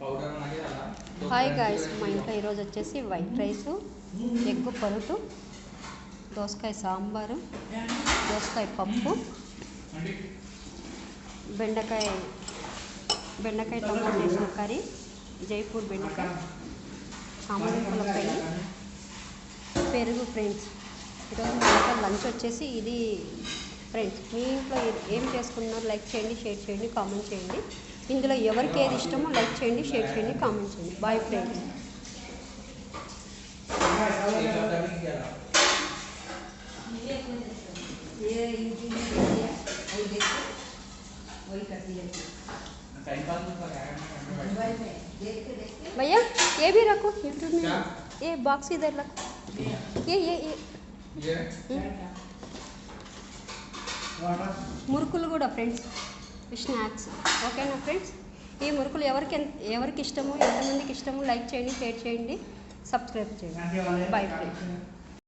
Hi guys, మా ఇంట్లో ఈరోజు వచ్చేసి వైట్ రైస్, ఎగ్ పరుటు, దోసకాయ సాంబారు, దోసకాయ పప్పు, బెండకాయ టమాటా వేసిన కర్రీ, జైపూర్ బెండకాయ, ఆమూల ఫ్రై, పెరుగు. ఫ్రెండ్స్, ఈరోజు మా ఇంట్లో లంచ్ వచ్చేసి ఇది. ఫ్రెండ్స్, మీ ఇంట్లో ఏం చేసుకున్నారు? లైక్ చేయండి, షేర్ చేయండి, కామెంట్ చేయండి. ఇందులో ఎవరికి ఏది ఇష్టమో లైక్ చేయండి, షేర్ చేయండి, కామెంట్ చేయండి. Bye friends. भैया ये भी रखो यूट्यूब में, ये बॉक्स इधर रखो, ये మురుకులు కూడా ఫ్రెండ్స్, స్నాక్స్. ఓకేనా ఫ్రెండ్స్? ఈ మురుకులు ఎవరికి ఇష్టమో, ఎంతమందికి ఇష్టమో లైక్ చేయండి, షేర్ చేయండి, సబ్స్క్రైబ్ చేయండి. Bye friends.